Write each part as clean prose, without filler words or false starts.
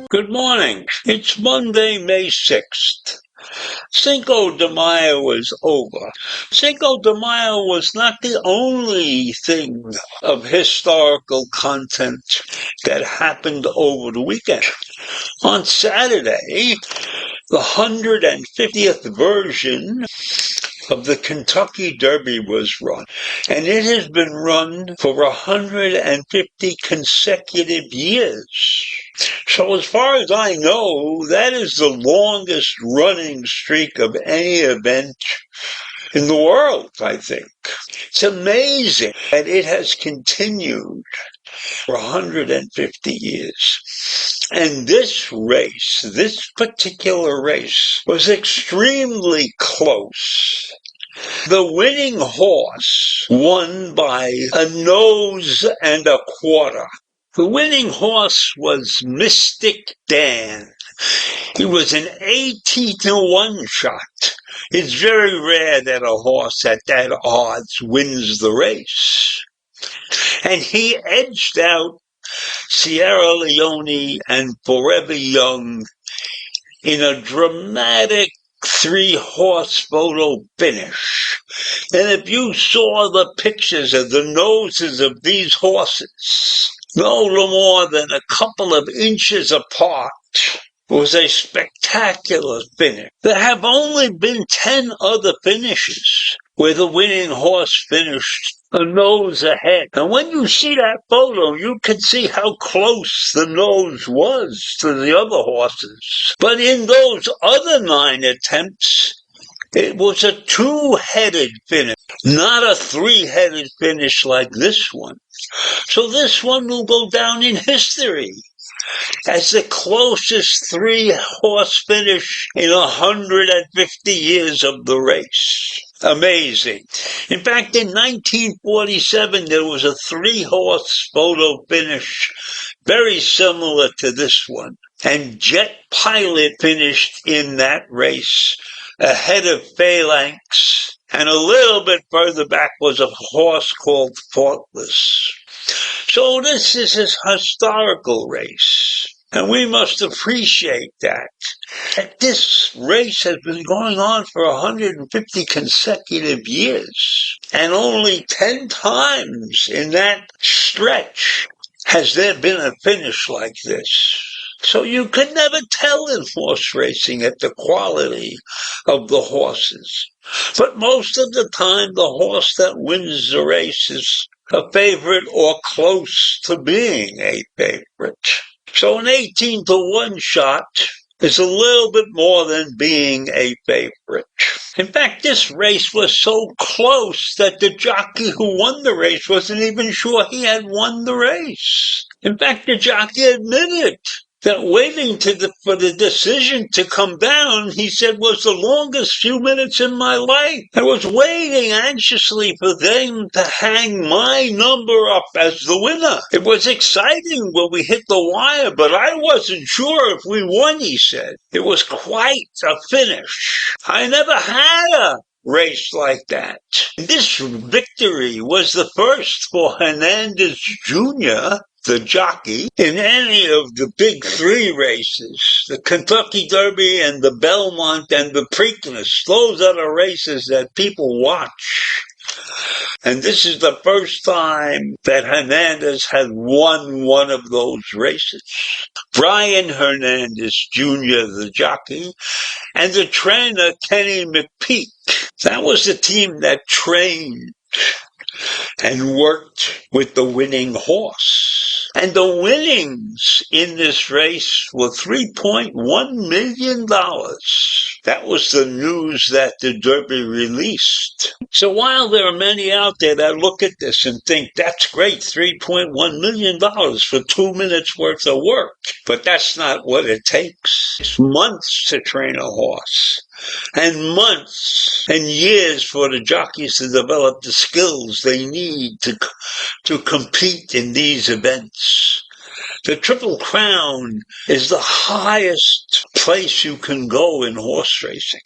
Good morning. It's Monday, May 6th. Cinco de Mayo is over. Cinco de Mayo was not the only thing of historical content that happened over the weekend. On Saturday, the 150th version of the Kentucky Derby was run, and it has been run for 150 consecutive years. So as far as I know, that is the longest running streak of any event in the world, I think. It's amazing that it has continued for 150 years. And this particular race, was extremely close. The winning horse won by a nose and a quarter. The winning horse was Mystic Dan. He was an 18-1 shot. It's very rare that a horse at that odds wins the race. And he edged out Sierra Leone and Forever Young in a dramatic 3-horse photo finish. And if you saw the pictures of the noses of these horses, no more than a couple of inches apart, was a spectacular finish. There have only been 10 other finishes where the winning horse finished a nose ahead. And when you see that photo, you can see how close the nose was to the other horses. But in those other 9 attempts, it was a 2-headed finish, not a 3-headed finish like this one. So this one will go down in history as the closest 3-horse finish in 150 years of the race. Amazing. In fact, in 1947, there was a 3-horse photo finish very similar to this one. And Jet Pilot finished in that race ahead of Phalanx. And a little bit further back was a horse called Thoughtless. So this is a historical race, and we must appreciate that this race has been going on for 150 consecutive years, and only 10 times in that stretch has there been a finish like this. So you can never tell in horse racing at the quality of the horses. But most of the time, the horse that wins the race is a favorite or close to being a favorite. So an 18-1 shot is a little bit more than being a favorite. In fact, this race was so close that the jockey who won the race wasn't even sure he had won the race. In fact, the jockey admitted that waiting for the decision to come down, he said, was the longest few minutes in my life. I was waiting anxiously for them to hang my number up as the winner. It was exciting when we hit the wire, but I wasn't sure if we won, he said. It was quite a finish. I never had a race like that. This victory was the first for Hernandez Jr., the jockey, in any of the big 3 races, the Kentucky Derby and the Belmont and the Preakness. Those are the races that people watch. And this is the first time that Hernandez had won one of those races. Brian Hernandez Jr., the jockey, and the trainer, Kenny McPeak. That was the team that trained and worked with the winning horse. And the winnings in this race were $3.1 million. That was the news that the Derby released. So while there are many out there that look at this and think that's great, $3.1 million for 2 minutes worth of work, but that's not what it takes. It's months to train a horse, and months and years for the jockeys to develop the skills they need to compete in these events. The Triple Crown is the highest place you can go in horse racing.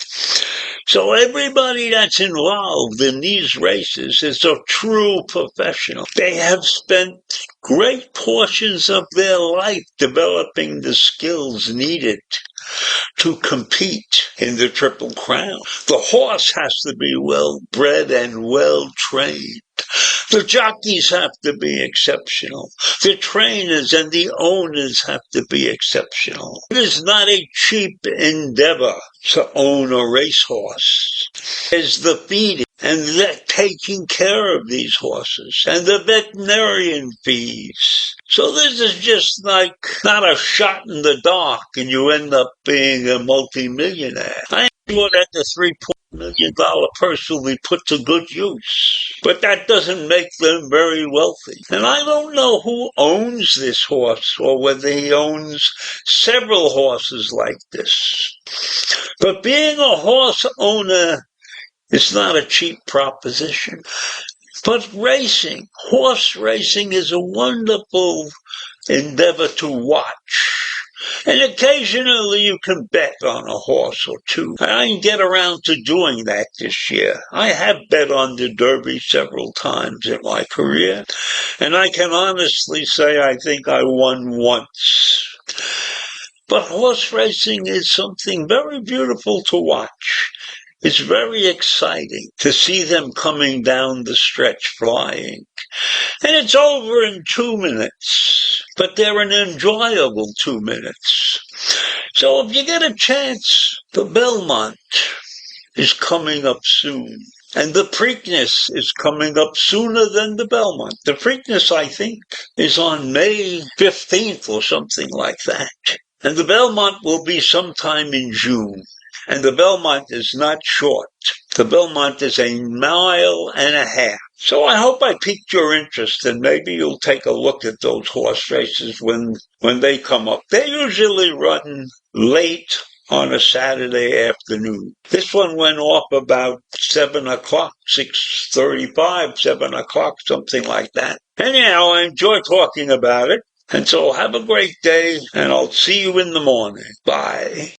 So everybody that's involved in these races is a true professional. They have spent great portions of their life developing the skills needed to compete in the Triple Crown. The horse has to be well bred and well trained. The jockeys have to be exceptional. The trainers and the owners have to be exceptional. It is not a cheap endeavor to own a racehorse. There's the feeding and the taking care of these horses and the veterinarian fees. So this is just like not a shot in the dark and you end up being a multimillionaire. I'm sure that the $3 million purse will be put to good use, but that doesn't make them very wealthy. And I don't know who owns this horse or whether he owns several horses like this. But being a horse owner is not a cheap proposition. But racing, horse racing, is a wonderful endeavor to watch. And occasionally you can bet on a horse or two. I didn't get around to doing that this year. I have bet on the Derby several times in my career, and I can honestly say I think I won once. But horse racing is something very beautiful to watch. It's very exciting to see them coming down the stretch flying. And it's over in 2 minutes, but they're an enjoyable 2 minutes. So if you get a chance, the Belmont is coming up soon. And the Preakness is coming up sooner than the Belmont. The Preakness, I think, is on May 15th or something like that. And the Belmont will be sometime in June. And the Belmont is not short. The Belmont is 1.5 miles. So I hope I piqued your interest, and maybe you'll take a look at those horse races when they come up. They usually run late on a Saturday afternoon. This one went off about 7 o'clock, 6:35, 7 o'clock, something like that. Anyhow, I enjoy talking about it. And so have a great day, and I'll see you in the morning. Bye.